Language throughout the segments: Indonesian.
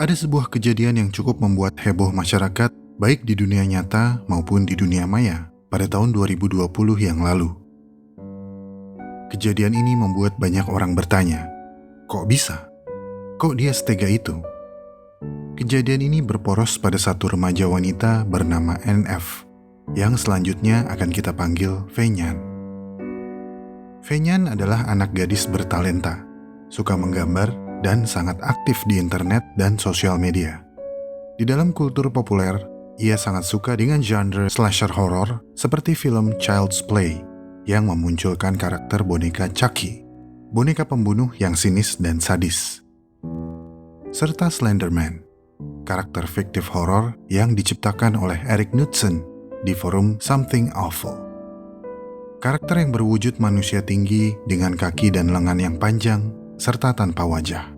Ada sebuah kejadian yang cukup membuat heboh masyarakat, baik di dunia nyata maupun di dunia maya, pada tahun 2020 yang lalu. Kejadian ini membuat banyak orang bertanya, kok bisa? Kok dia setega itu? Kejadian ini berporos pada satu remaja wanita bernama NF, yang selanjutnya akan kita panggil Fenyan. Fenyan adalah anak gadis bertalenta, suka menggambar, dan sangat aktif di internet dan sosial media. Di dalam kultur populer, ia sangat suka dengan genre slasher horror seperti film Child's Play yang memunculkan karakter boneka Chucky, boneka pembunuh yang sinis dan sadis. Serta Slenderman, karakter fiktif horor yang diciptakan oleh Eric Knudsen di forum Something Awful. Karakter yang berwujud manusia tinggi dengan kaki dan lengan yang panjang serta tanpa wajah.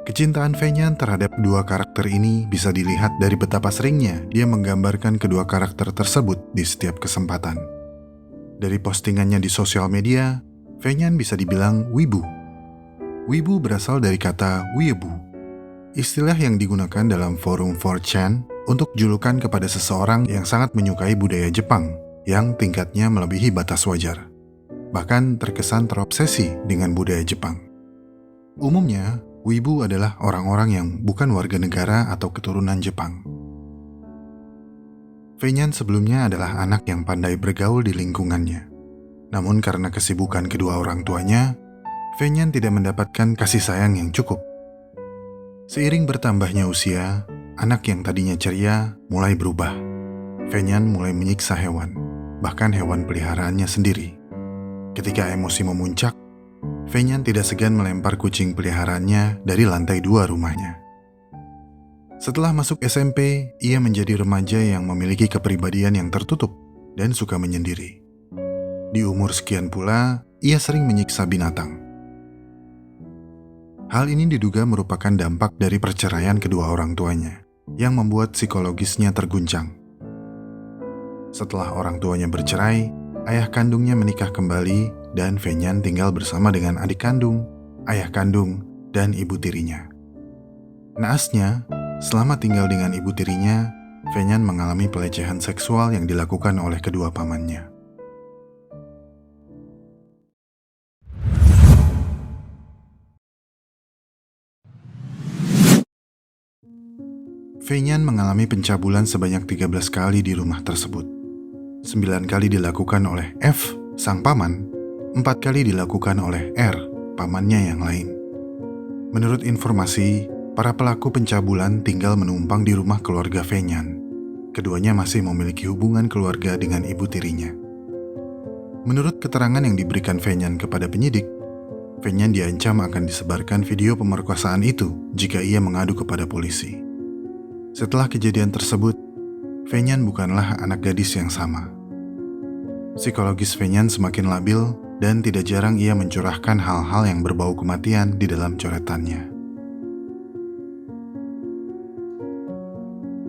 Kecintaan Fenyan terhadap dua karakter ini bisa dilihat dari betapa seringnya dia menggambarkan kedua karakter tersebut di setiap kesempatan. Dari postingannya di sosial media, Fenyan bisa dibilang wibu. Wibu berasal dari kata weeaboo, istilah yang digunakan dalam forum 4chan untuk julukan kepada seseorang yang sangat menyukai budaya Jepang yang tingkatnya melebihi batas wajar, bahkan terkesan terobsesi dengan budaya Jepang. Umumnya, wibu adalah orang-orang yang bukan warga negara atau keturunan Jepang. Fenyan sebelumnya adalah anak yang pandai bergaul di lingkungannya. Namun karena kesibukan kedua orang tuanya, Fenyan tidak mendapatkan kasih sayang yang cukup. Seiring bertambahnya usia, anak yang tadinya ceria mulai berubah. Fenyan mulai menyiksa hewan, bahkan hewan peliharaannya sendiri. Ketika emosi memuncak, Fenyan tidak segan melempar kucing peliharaannya dari lantai 2 rumahnya. Setelah masuk SMP, ia menjadi remaja yang memiliki kepribadian yang tertutup dan suka menyendiri. Di umur sekian pula, ia sering menyiksa binatang. Hal ini diduga merupakan dampak dari perceraian kedua orang tuanya, yang membuat psikologisnya terguncang. Setelah orang tuanya bercerai, ayah kandungnya menikah kembali dan Fenyan tinggal bersama dengan adik kandung, ayah kandung, dan ibu tirinya. Naasnya, selama tinggal dengan ibu tirinya, Fenyan mengalami pelecehan seksual yang dilakukan oleh kedua pamannya. Fenyan mengalami pencabulan sebanyak 13 kali di rumah tersebut. 9 kali dilakukan oleh F, sang paman, 4 kali dilakukan oleh R, pamannya yang lain. Menurut informasi, para pelaku pencabulan tinggal menumpang di rumah keluarga Fenyan. Keduanya masih memiliki hubungan keluarga dengan ibu tirinya. Menurut keterangan yang diberikan Fenyan kepada penyidik, Fenyan diancam akan disebarkan video pemerkosaan itu jika ia mengadu kepada polisi. Setelah kejadian tersebut, Fenyan bukanlah anak gadis yang sama. Psikologis Fenyan semakin labil dan tidak jarang ia mencurahkan hal-hal yang berbau kematian di dalam coretannya.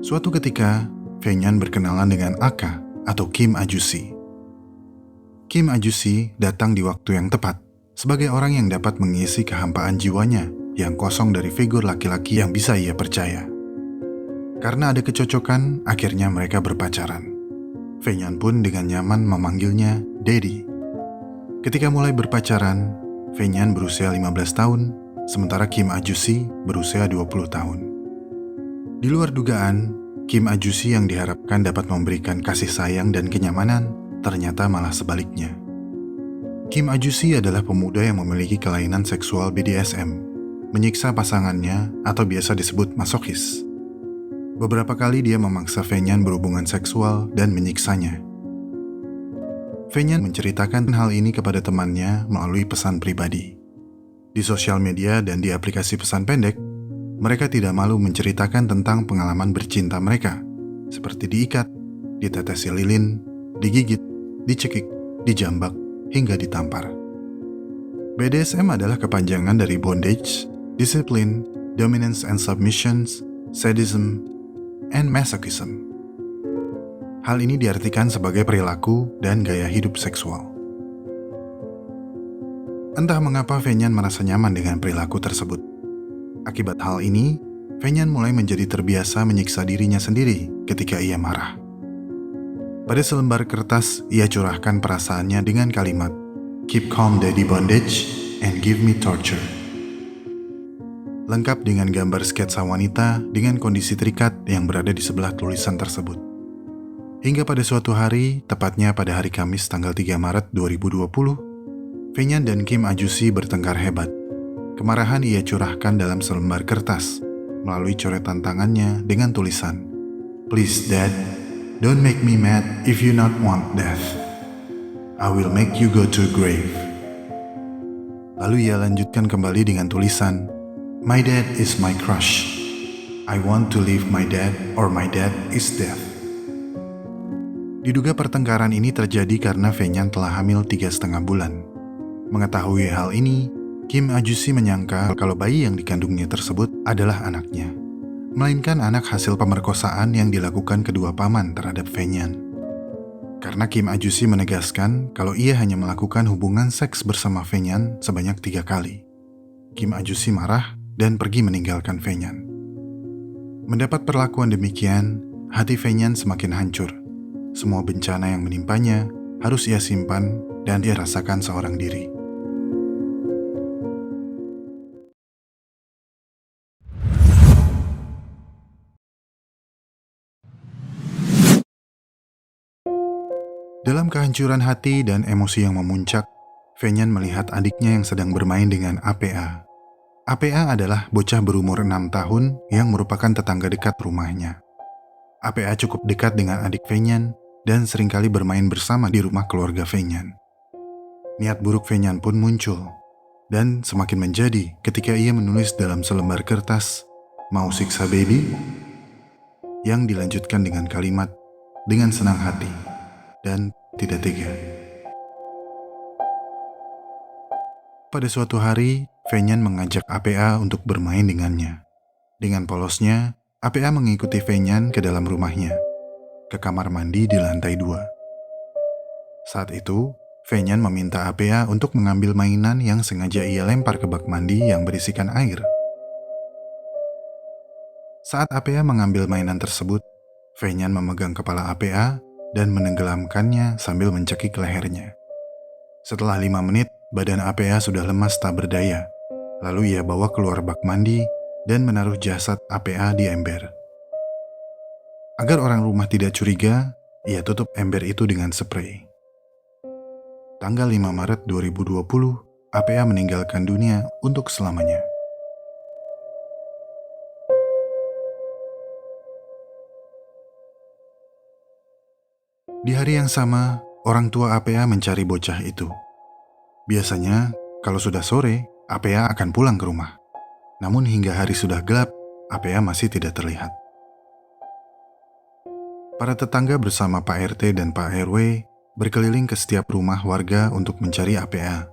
Suatu ketika, Fenyan berkenalan dengan Aka atau Kim Ajusi. Kim Ajusi datang di waktu yang tepat sebagai orang yang dapat mengisi kehampaan jiwanya yang kosong dari figur laki-laki yang bisa ia percaya. Karena ada kecocokan, akhirnya mereka berpacaran. Fenyan pun dengan nyaman memanggilnya Daddy. Ketika mulai berpacaran, Fenyan berusia 15 tahun, sementara Kim Ajusi berusia 20 tahun. Di luar dugaan, Kim Ajusi yang diharapkan dapat memberikan kasih sayang dan kenyamanan, ternyata malah sebaliknya. Kim Ajusi adalah pemuda yang memiliki kelainan seksual BDSM, menyiksa pasangannya atau biasa disebut masokis. Beberapa kali dia memaksa Fenyan berhubungan seksual dan menyiksanya. Fenyan menceritakan hal ini kepada temannya melalui pesan pribadi. Di sosial media dan di aplikasi pesan pendek, mereka tidak malu menceritakan tentang pengalaman bercinta mereka, seperti diikat, ditetesi lilin, digigit, dicekik, dijambak, hingga ditampar. BDSM adalah kepanjangan dari bondage, discipline, dominance and submissions, sadism, and masochism. Hal ini diartikan sebagai perilaku dan gaya hidup seksual. Entah mengapa Fenyan merasa nyaman dengan perilaku tersebut. Akibat hal ini, Fenyan mulai menjadi terbiasa menyiksa dirinya sendiri ketika ia marah. Pada selembar kertas, ia curahkan perasaannya dengan kalimat, "Keep calm daddy bondage and give me torture." Lengkap dengan gambar sketsa wanita dengan kondisi terikat yang berada di sebelah tulisan tersebut. Hingga pada suatu hari, tepatnya pada hari Kamis tanggal 3 Maret 2020, Fenyan dan Kim Ajusi bertengkar hebat. Kemarahan ia curahkan dalam selembar kertas melalui coretan tangannya dengan tulisan, "Please dad, don't make me mad if you not want death. I will make you go to grave." Lalu ia lanjutkan kembali dengan tulisan, "My dad is my crush. I want to leave my dad or my dad is death." Diduga pertengkaran ini terjadi karena Fenyan telah hamil 3,5 bulan. Mengetahui hal ini, Kim Ajusi menyangka kalau bayi yang dikandungnya tersebut adalah anaknya, melainkan anak hasil pemerkosaan yang dilakukan kedua paman terhadap Fenyan. Karena Kim Ajusi menegaskan kalau ia hanya melakukan hubungan seks bersama Fenyan sebanyak 3 kali. Kim Ajusi marah dan pergi meninggalkan Fenyan. Mendapat perlakuan demikian, hati Fenyan semakin hancur. Semua bencana yang menimpanya harus ia simpan dan ia rasakan seorang diri. Dalam kehancuran hati dan emosi yang memuncak, Fenyan melihat adiknya yang sedang bermain dengan APA. APA adalah bocah berumur 6 tahun yang merupakan tetangga dekat rumahnya. APA cukup dekat dengan adik Fenyan dan seringkali bermain bersama di rumah keluarga Fenyan. Niat buruk Fenyan pun muncul, dan semakin menjadi ketika ia menulis dalam selembar kertas, "Mau siksa baby?" yang dilanjutkan dengan kalimat, "Dengan senang hati." Dan tidak tega. Pada suatu hari, Fenyan mengajak APA untuk bermain dengannya. Dengan polosnya, APA mengikuti Fenyan ke dalam rumahnya, ke kamar mandi di lantai 2. Saat itu, Fenyan meminta APA untuk mengambil mainan yang sengaja ia lempar ke bak mandi yang berisikan air. Saat APA mengambil mainan tersebut, Fenyan memegang kepala APA dan menenggelamkannya sambil mencekik lehernya. Setelah 5 menit, badan APA sudah lemas tak berdaya. Lalu ia bawa keluar bak mandi dan menaruh jasad APA di ember. Agar orang rumah tidak curiga, ia tutup ember itu dengan sprei. Tanggal 5 Maret 2020, APA meninggalkan dunia untuk selamanya. Di hari yang sama, orang tua APA mencari bocah itu. Biasanya, kalau sudah sore, APA akan pulang ke rumah. Namun hingga hari sudah gelap, APA masih tidak terlihat. Para tetangga bersama Pak RT dan Pak RW berkeliling ke setiap rumah warga untuk mencari APA.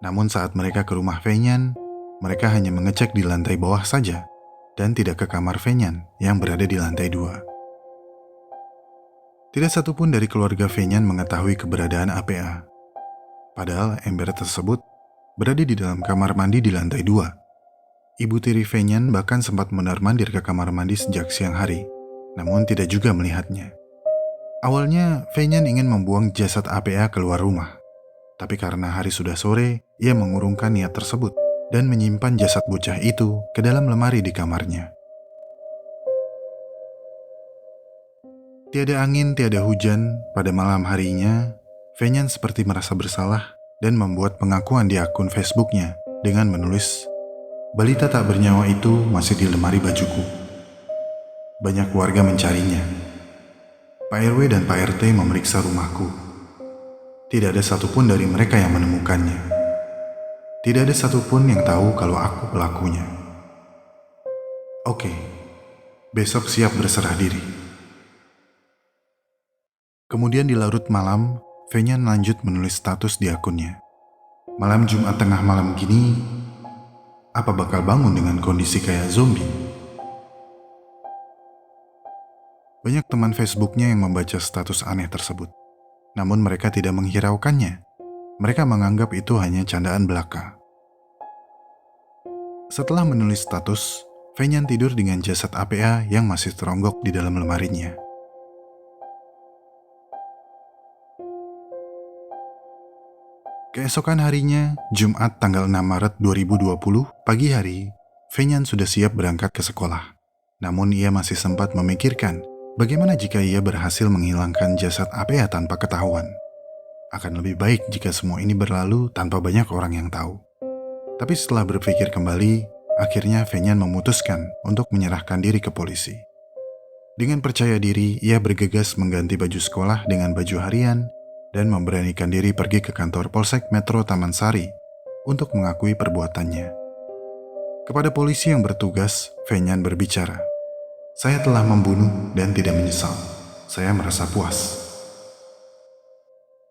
Namun saat mereka ke rumah Fenyan, mereka hanya mengecek di lantai bawah saja dan tidak ke kamar Fenyan yang berada di lantai 2. Tidak satupun dari keluarga Fenyan mengetahui keberadaan APA. Padahal ember tersebut berada di dalam kamar mandi di lantai 2. Ibu tiri Fenyan bahkan sempat mondar-mandir ke kamar mandi sejak siang hari, namun tidak juga melihatnya. Awalnya, Fenyan ingin membuang jasad APA keluar rumah. Tapi karena hari sudah sore, ia mengurungkan niat tersebut dan menyimpan jasad bocah itu ke dalam lemari di kamarnya. Tiada angin, tiada hujan, pada malam harinya, Fenyan seperti merasa bersalah dan membuat pengakuan di akun Facebooknya dengan menulis, "Balita tak bernyawa itu masih di lemari bajuku." Banyak warga mencarinya. Pak RW dan Pak RT memeriksa rumahku. Tidak ada satupun dari mereka yang menemukannya. Tidak ada satupun yang tahu kalau aku pelakunya. Oke, besok siap berserah diri. Kemudian di larut malam, Fenyan lanjut menulis status di akunnya. "Malam Jumat tengah malam gini, apa bakal bangun dengan kondisi kayak zombie?" Banyak teman Facebooknya yang membaca status aneh tersebut. Namun mereka tidak menghiraukannya. Mereka menganggap itu hanya candaan belaka. Setelah menulis status, Fenyan tidur dengan jasad APA yang masih teronggok di dalam lemarinya. Keesokan harinya, Jumat tanggal 6 Maret 2020, pagi hari, Fenyan sudah siap berangkat ke sekolah. Namun ia masih sempat memikirkan bagaimana jika ia berhasil menghilangkan jasad APA tanpa ketahuan. Akan lebih baik jika semua ini berlalu tanpa banyak orang yang tahu. Tapi setelah berpikir kembali, akhirnya Fenyan memutuskan untuk menyerahkan diri ke polisi. Dengan percaya diri, ia bergegas mengganti baju sekolah dengan baju harian dan memberanikan diri pergi ke kantor Polsek Metro Taman Sari untuk mengakui perbuatannya. Kepada polisi yang bertugas, Fenyan berbicara, "Saya telah membunuh dan tidak menyesal. Saya merasa puas."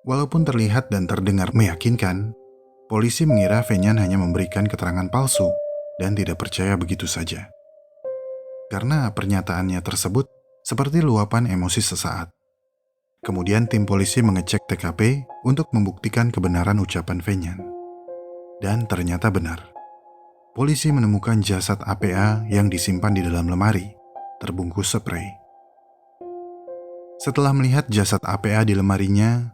Walaupun terlihat dan terdengar meyakinkan, polisi mengira Fenyan hanya memberikan keterangan palsu dan tidak percaya begitu saja. Karena pernyataannya tersebut seperti luapan emosi sesaat. Kemudian tim polisi mengecek TKP untuk membuktikan kebenaran ucapan Fenyan. Dan ternyata benar. Polisi menemukan jasad APA yang disimpan di dalam lemari, terbungkus sprei. Setelah melihat jasad APA di lemarinya,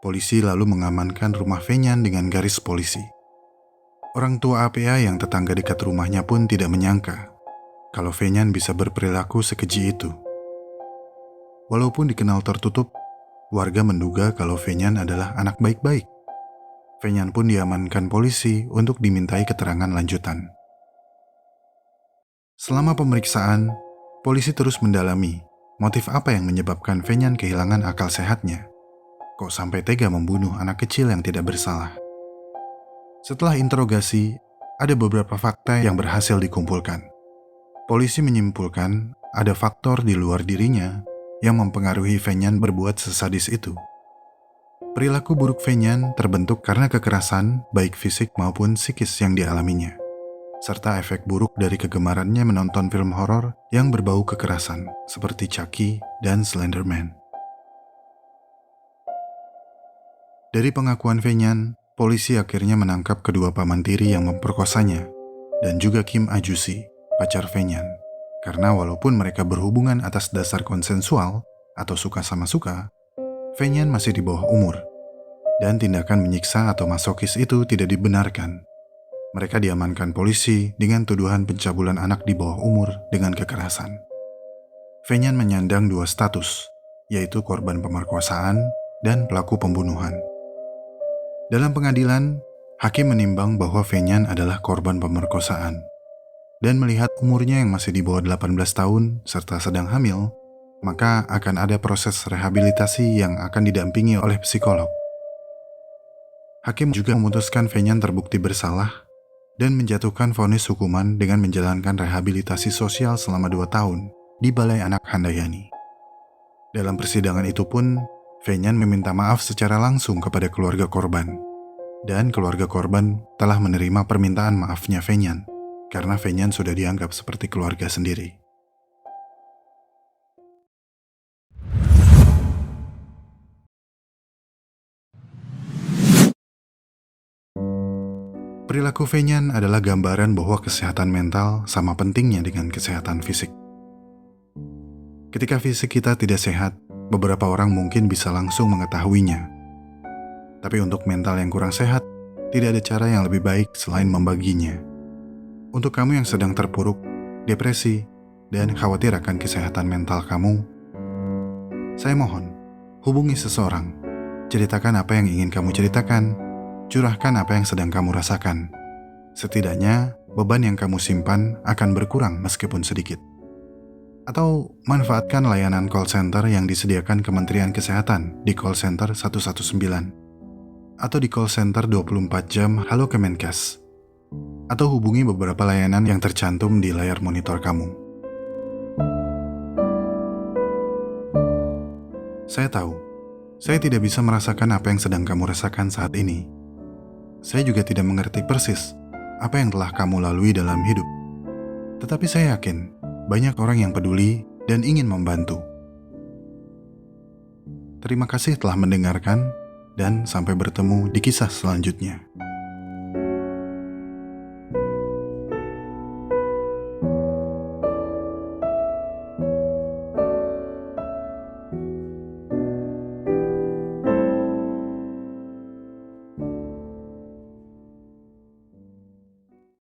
polisi lalu mengamankan rumah Fenyan dengan garis polisi. Orang tua APA yang tetangga dekat rumahnya pun tidak menyangka kalau Fenyan bisa berperilaku sekeji itu. Walaupun dikenal tertutup, warga menduga kalau Fenyan adalah anak baik-baik. Fenyan pun diamankan polisi untuk dimintai keterangan lanjutan. Selama pemeriksaan, polisi terus mendalami motif apa yang menyebabkan Fenyan kehilangan akal sehatnya. Kok sampai tega membunuh anak kecil yang tidak bersalah? Setelah interogasi, ada beberapa fakta yang berhasil dikumpulkan. Polisi menyimpulkan ada faktor di luar dirinya yang mempengaruhi Fenyan berbuat sesadis itu. Perilaku buruk Fenyan terbentuk karena kekerasan baik fisik maupun psikis yang dialaminya, serta efek buruk dari kegemarannya menonton film horor yang berbau kekerasan seperti Chucky dan Slenderman. Dari pengakuan Fenyan, polisi akhirnya menangkap kedua paman tiri yang memperkosanya dan juga Kim Ajusi, pacar Fenyan. Karena walaupun mereka berhubungan atas dasar konsensual atau suka sama suka, Fenyan masih di bawah umur dan tindakan menyiksa atau masokis itu tidak dibenarkan. Mereka diamankan polisi dengan tuduhan pencabulan anak di bawah umur dengan kekerasan. Fenyan menyandang dua status, yaitu korban pemerkosaan dan pelaku pembunuhan. Dalam pengadilan, hakim menimbang bahwa Fenyan adalah korban pemerkosaan. Dan melihat umurnya yang masih di bawah 18 tahun serta sedang hamil, maka akan ada proses rehabilitasi yang akan didampingi oleh psikolog. Hakim juga memutuskan Fenyan terbukti bersalah dan menjatuhkan vonis hukuman dengan menjalankan rehabilitasi sosial selama 2 tahun di Balai Anak Handayani. Dalam persidangan itu pun, Fenyan meminta maaf secara langsung kepada keluarga korban, dan keluarga korban telah menerima permintaan maafnya Fenyan, karena Fenyan sudah dianggap seperti keluarga sendiri. Perilaku Fenyan adalah gambaran bahwa kesehatan mental sama pentingnya dengan kesehatan fisik. Ketika fisik kita tidak sehat, beberapa orang mungkin bisa langsung mengetahuinya. Tapi untuk mental yang kurang sehat, tidak ada cara yang lebih baik selain membaginya. Untuk kamu yang sedang terpuruk, depresi, dan khawatir akan kesehatan mental kamu, saya mohon, hubungi seseorang. Ceritakan apa yang ingin kamu ceritakan, curahkan apa yang sedang kamu rasakan. Setidaknya, beban yang kamu simpan akan berkurang meskipun sedikit. Atau manfaatkan layanan call center yang disediakan Kementerian Kesehatan di call center 119 atau di call center 24 jam Halo Kemenkes, atau hubungi beberapa layanan yang tercantum di layar monitor kamu. Saya tahu, saya tidak bisa merasakan apa yang sedang kamu rasakan saat ini. Saya juga tidak mengerti persis apa yang telah kamu lalui dalam hidup. Tetapi saya yakin banyak orang yang peduli dan ingin membantu. Terima kasih telah mendengarkan, dan sampai bertemu di kisah selanjutnya.